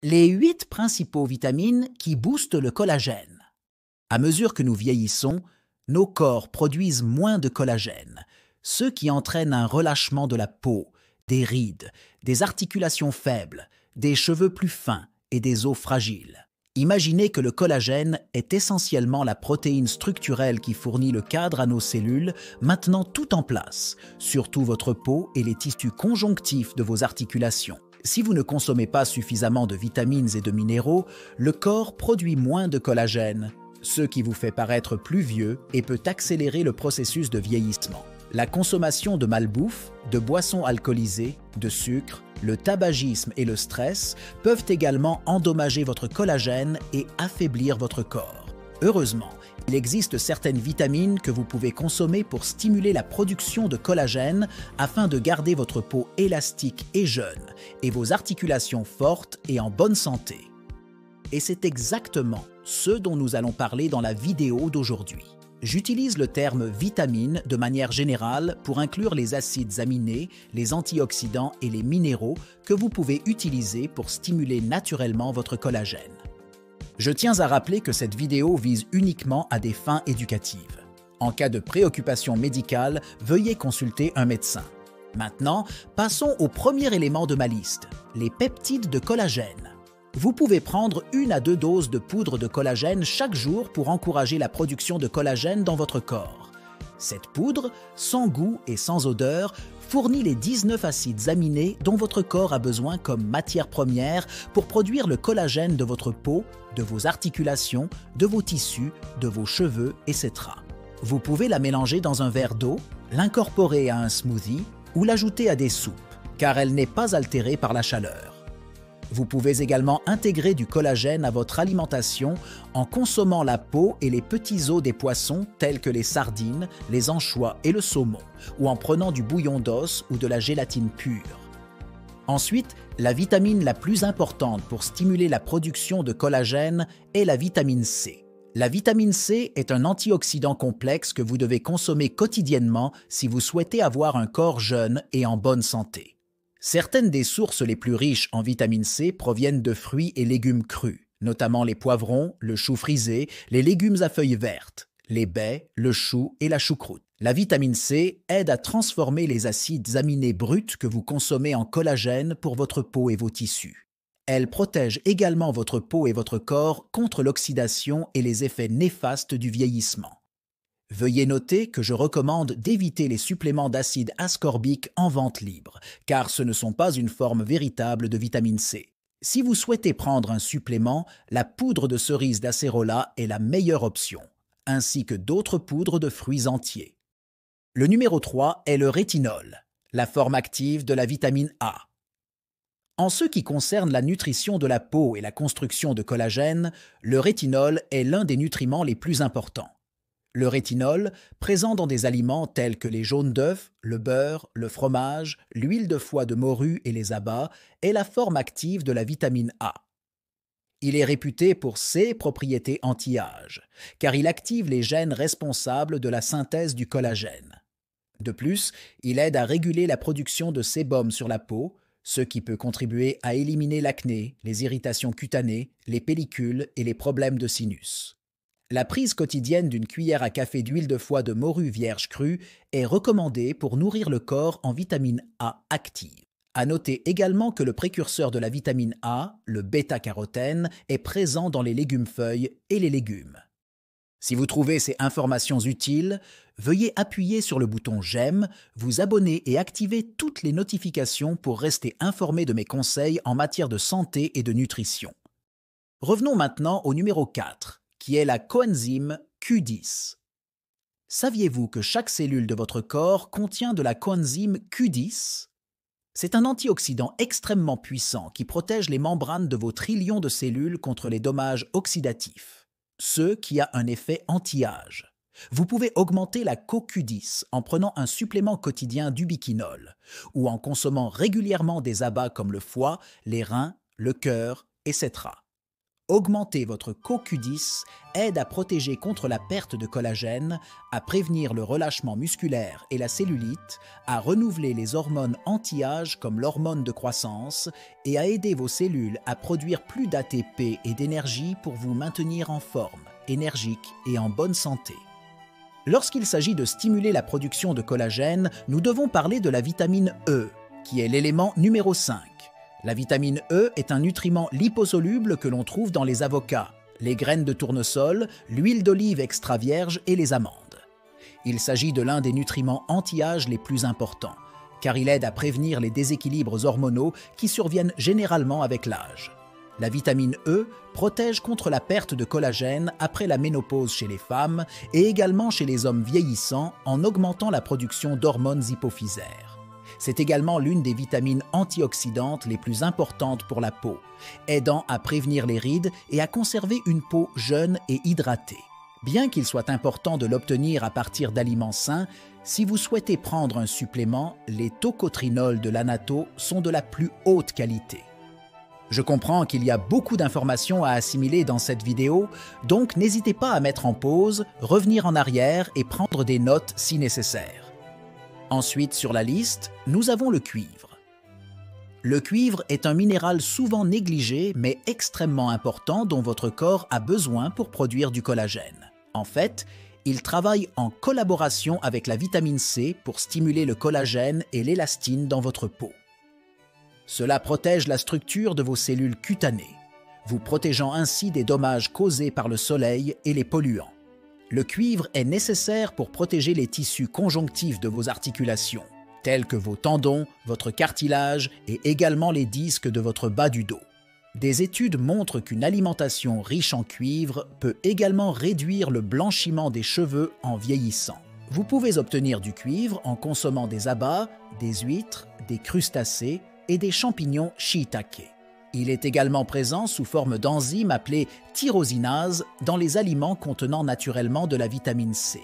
Les 8 principaux vitamines qui boostent le collagène. À mesure que nous vieillissons, nos corps produisent moins de collagène, ce qui entraîne un relâchement de la peau, des rides, des articulations faibles, des cheveux plus fins et des os fragiles. Imaginez que le collagène est essentiellement la protéine structurelle qui fournit le cadre à nos cellules, maintenant tout en place, surtout votre peau et les tissus conjonctifs de vos articulations. Si vous ne consommez pas suffisamment de vitamines et de minéraux, le corps produit moins de collagène, ce qui vous fait paraître plus vieux et peut accélérer le processus de vieillissement. La consommation de malbouffe, de boissons alcoolisées, de sucre, le tabagisme et le stress peuvent également endommager votre collagène et affaiblir votre corps. Heureusement, il existe certaines vitamines que vous pouvez consommer pour stimuler la production de collagène afin de garder votre peau élastique et jeune et vos articulations fortes et en bonne santé. Et c'est exactement ce dont nous allons parler dans la vidéo d'aujourd'hui. J'utilise le terme vitamine de manière générale pour inclure les acides aminés, les antioxydants et les minéraux que vous pouvez utiliser pour stimuler naturellement votre collagène. Je tiens à rappeler que cette vidéo vise uniquement à des fins éducatives. En cas de préoccupation médicale, veuillez consulter un médecin. Maintenant, passons au premier élément de ma liste, les peptides de collagène. Vous pouvez prendre 1 à 2 doses de poudre de collagène chaque jour pour encourager la production de collagène dans votre corps. Cette poudre, sans goût et sans odeur, fournit les 19 acides aminés dont votre corps a besoin comme matière première pour produire le collagène de votre peau, de vos articulations, de vos tissus, de vos cheveux, etc. Vous pouvez la mélanger dans un verre d'eau, l'incorporer à un smoothie ou l'ajouter à des soupes, car elle n'est pas altérée par la chaleur. Vous pouvez également intégrer du collagène à votre alimentation en consommant la peau et les petits os des poissons tels que les sardines, les anchois et le saumon, ou en prenant du bouillon d'os ou de la gélatine pure. Ensuite, la vitamine la plus importante pour stimuler la production de collagène est la vitamine C. La vitamine C est un antioxydant complexe que vous devez consommer quotidiennement si vous souhaitez avoir un corps jeune et en bonne santé. Certaines des sources les plus riches en vitamine C proviennent de fruits et légumes crus, notamment les poivrons, le chou frisé, les légumes à feuilles vertes, les baies, le chou et la choucroute. La vitamine C aide à transformer les acides aminés bruts que vous consommez en collagène pour votre peau et vos tissus. Elle protège également votre peau et votre corps contre l'oxydation et les effets néfastes du vieillissement. Veuillez noter que je recommande d'éviter les suppléments d'acide ascorbique en vente libre, car ce ne sont pas une forme véritable de vitamine C. Si vous souhaitez prendre un supplément, la poudre de cerise d'acérola est la meilleure option, ainsi que d'autres poudres de fruits entiers. Le numéro 3 est le rétinol, la forme active de la vitamine A. En ce qui concerne la nutrition de la peau et la construction de collagène, le rétinol est l'un des nutriments les plus importants. Le rétinol, présent dans des aliments tels que les jaunes d'œufs, le beurre, le fromage, l'huile de foie de morue et les abats, est la forme active de la vitamine A. Il est réputé pour ses propriétés anti-âge, car il active les gènes responsables de la synthèse du collagène. De plus, il aide à réguler la production de sébum sur la peau, ce qui peut contribuer à éliminer l'acné, les irritations cutanées, les pellicules et les problèmes de sinus. La prise quotidienne d'une cuillère à café d'huile de foie de morue vierge crue est recommandée pour nourrir le corps en vitamine A active. À noter également que le précurseur de la vitamine A, le bêta-carotène, est présent dans les légumes-feuilles et les légumes. Si vous trouvez ces informations utiles, veuillez appuyer sur le bouton « J'aime », vous abonner et activer toutes les notifications pour rester informé de mes conseils en matière de santé et de nutrition. Revenons maintenant au numéro 4. Qui est la coenzyme Q10. Saviez-vous que chaque cellule de votre corps contient de la coenzyme Q10? C'est un antioxydant extrêmement puissant qui protège les membranes de vos trillions de cellules contre les dommages oxydatifs, ce qui a un effet anti-âge. Vous pouvez augmenter la CoQ10 en prenant un supplément quotidien d'ubiquinol ou en consommant régulièrement des abats comme le foie, les reins, le cœur, etc. Augmenter votre CoQ10 aide à protéger contre la perte de collagène, à prévenir le relâchement musculaire et la cellulite, à renouveler les hormones anti-âge comme l'hormone de croissance et à aider vos cellules à produire plus d'ATP et d'énergie pour vous maintenir en forme, énergique et en bonne santé. Lorsqu'il s'agit de stimuler la production de collagène, nous devons parler de la vitamine E, qui est l'élément numéro 5. La vitamine E est un nutriment liposoluble que l'on trouve dans les avocats, les graines de tournesol, l'huile d'olive extra vierge et les amandes. Il s'agit de l'un des nutriments anti-âge les plus importants, car il aide à prévenir les déséquilibres hormonaux qui surviennent généralement avec l'âge. La vitamine E protège contre la perte de collagène après la ménopause chez les femmes et également chez les hommes vieillissants en augmentant la production d'hormones hypophysaires. C'est également l'une des vitamines antioxydantes les plus importantes pour la peau, aidant à prévenir les rides et à conserver une peau jeune et hydratée. Bien qu'il soit important de l'obtenir à partir d'aliments sains, si vous souhaitez prendre un supplément, les tocotrienols de l'Anato sont de la plus haute qualité. Je comprends qu'il y a beaucoup d'informations à assimiler dans cette vidéo, donc n'hésitez pas à mettre en pause, revenir en arrière et prendre des notes si nécessaire. Ensuite, sur la liste, nous avons le cuivre. Le cuivre est un minéral souvent négligé mais extrêmement important dont votre corps a besoin pour produire du collagène. En fait, il travaille en collaboration avec la vitamine C pour stimuler le collagène et l'élastine dans votre peau. Cela protège la structure de vos cellules cutanées, vous protégeant ainsi des dommages causés par le soleil et les polluants. Le cuivre est nécessaire pour protéger les tissus conjonctifs de vos articulations, tels que vos tendons, votre cartilage et également les disques de votre bas du dos. Des études montrent qu'une alimentation riche en cuivre peut également réduire le blanchiment des cheveux en vieillissant. Vous pouvez obtenir du cuivre en consommant des abats, des huîtres, des crustacés et des champignons shiitake. Il est également présent sous forme d'enzyme appelée tyrosinase dans les aliments contenant naturellement de la vitamine C.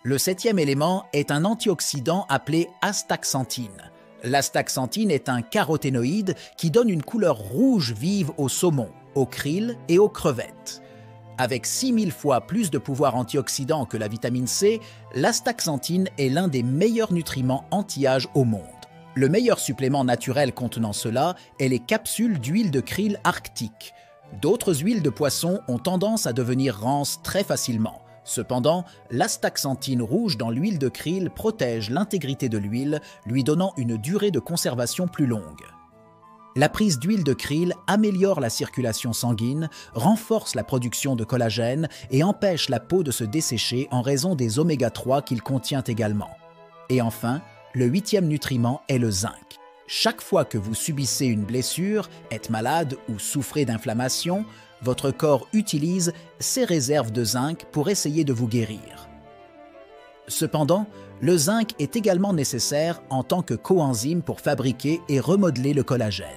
Le 7e élément est un antioxydant appelé astaxanthine. L'astaxanthine est un caroténoïde qui donne une couleur rouge vive au saumon, aux krill et aux crevettes. Avec 6000 fois plus de pouvoir antioxydant que la vitamine C, l'astaxanthine est l'un des meilleurs nutriments anti-âge au monde. Le meilleur supplément naturel contenant cela est les capsules d'huile de krill arctique. D'autres huiles de poisson ont tendance à devenir rances très facilement. Cependant, l'astaxanthine rouge dans l'huile de krill protège l'intégrité de l'huile, lui donnant une durée de conservation plus longue. La prise d'huile de krill améliore la circulation sanguine, renforce la production de collagène et empêche la peau de se dessécher en raison des oméga-3 qu'il contient également. Et enfin, le 8e nutriment est le zinc. Chaque fois que vous subissez une blessure, êtes malade ou souffrez d'inflammation, votre corps utilise ses réserves de zinc pour essayer de vous guérir. Cependant, le zinc est également nécessaire en tant que coenzyme pour fabriquer et remodeler le collagène.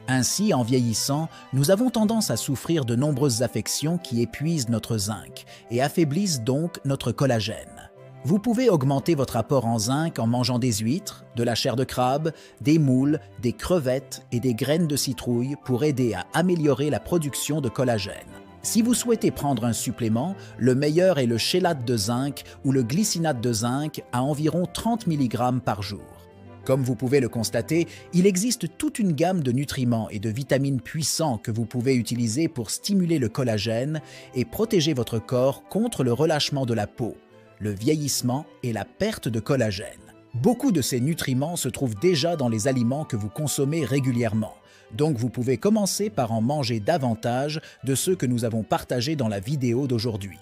Ainsi, en vieillissant, nous avons tendance à souffrir de nombreuses affections qui épuisent notre zinc et affaiblissent donc notre collagène. Vous pouvez augmenter votre apport en zinc en mangeant des huîtres, de la chair de crabe, des moules, des crevettes et des graines de citrouille pour aider à améliorer la production de collagène. Si vous souhaitez prendre un supplément, le meilleur est le chélate de zinc ou le glycinate de zinc à environ 30 mg par jour. Comme vous pouvez le constater, il existe toute une gamme de nutriments et de vitamines puissants que vous pouvez utiliser pour stimuler le collagène et protéger votre corps contre le relâchement de la peau, le vieillissement et la perte de collagène. Beaucoup de ces nutriments se trouvent déjà dans les aliments que vous consommez régulièrement, donc vous pouvez commencer par en manger davantage de ceux que nous avons partagés dans la vidéo d'aujourd'hui.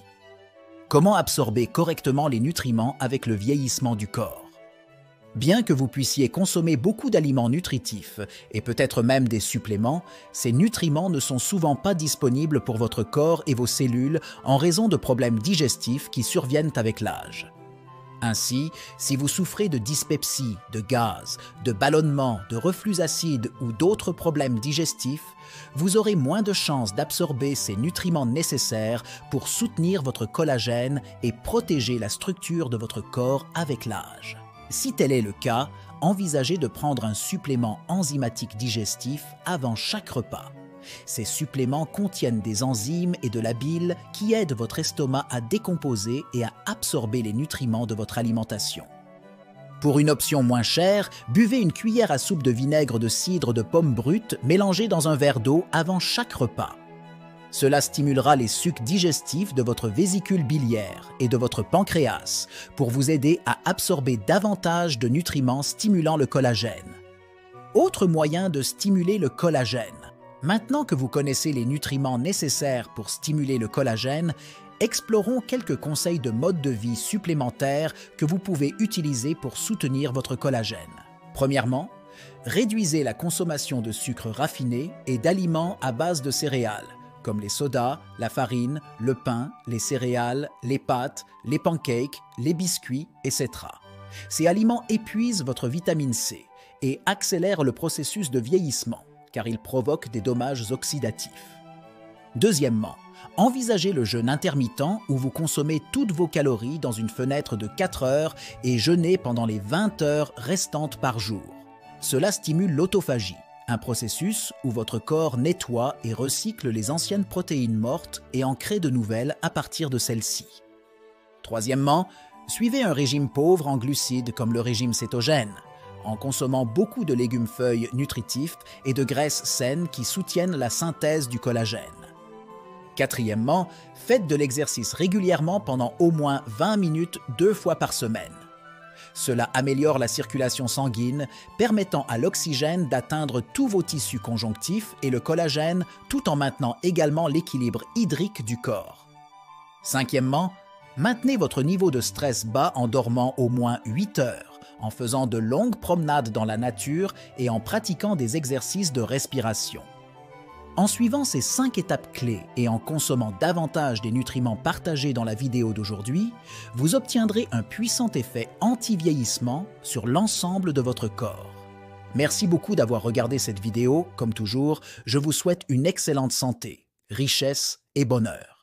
Comment absorber correctement les nutriments avec le vieillissement du corps? Bien que vous puissiez consommer beaucoup d'aliments nutritifs et peut-être même des suppléments, ces nutriments ne sont souvent pas disponibles pour votre corps et vos cellules en raison de problèmes digestifs qui surviennent avec l'âge. Ainsi, si vous souffrez de dyspepsie, de gaz, de ballonnement, de reflux acide ou d'autres problèmes digestifs, vous aurez moins de chances d'absorber ces nutriments nécessaires pour soutenir votre collagène et protéger la structure de votre corps avec l'âge. Si tel est le cas, envisagez de prendre un supplément enzymatique digestif avant chaque repas. Ces suppléments contiennent des enzymes et de la bile qui aident votre estomac à décomposer et à absorber les nutriments de votre alimentation. Pour une option moins chère, buvez une cuillère à soupe de vinaigre de cidre de pomme brute mélangé dans un verre d'eau avant chaque repas. Cela stimulera les sucs digestifs de votre vésicule biliaire et de votre pancréas pour vous aider à absorber davantage de nutriments stimulant le collagène. Autre moyen de stimuler le collagène. Maintenant que vous connaissez les nutriments nécessaires pour stimuler le collagène, explorons quelques conseils de mode de vie supplémentaires que vous pouvez utiliser pour soutenir votre collagène. Premièrement, réduisez la consommation de sucre raffiné et d'aliments à base de céréales, comme les sodas, la farine, le pain, les céréales, les pâtes, les pancakes, les biscuits, etc. Ces aliments épuisent votre vitamine C et accélèrent le processus de vieillissement, car ils provoquent des dommages oxydatifs. Deuxièmement, envisagez le jeûne intermittent où vous consommez toutes vos calories dans une fenêtre de 4 heures et jeûnez pendant les 20 heures restantes par jour. Cela stimule l'autophagie, un processus où votre corps nettoie et recycle les anciennes protéines mortes et en crée de nouvelles à partir de celles-ci. Troisièmement, suivez un régime pauvre en glucides comme le régime cétogène, en consommant beaucoup de légumes-feuilles nutritifs et de graisses saines qui soutiennent la synthèse du collagène. Quatrièmement, faites de l'exercice régulièrement pendant au moins 20 minutes 2 fois par semaine. Cela améliore la circulation sanguine, permettant à l'oxygène d'atteindre tous vos tissus conjonctifs et le collagène, tout en maintenant également l'équilibre hydrique du corps. Cinquièmement, maintenez votre niveau de stress bas en dormant au moins 8 heures, en faisant de longues promenades dans la nature et en pratiquant des exercices de respiration. En suivant ces 5 étapes clés et en consommant davantage des nutriments partagés dans la vidéo d'aujourd'hui, vous obtiendrez un puissant effet anti-vieillissement sur l'ensemble de votre corps. Merci beaucoup d'avoir regardé cette vidéo. Comme toujours, je vous souhaite une excellente santé, richesse et bonheur.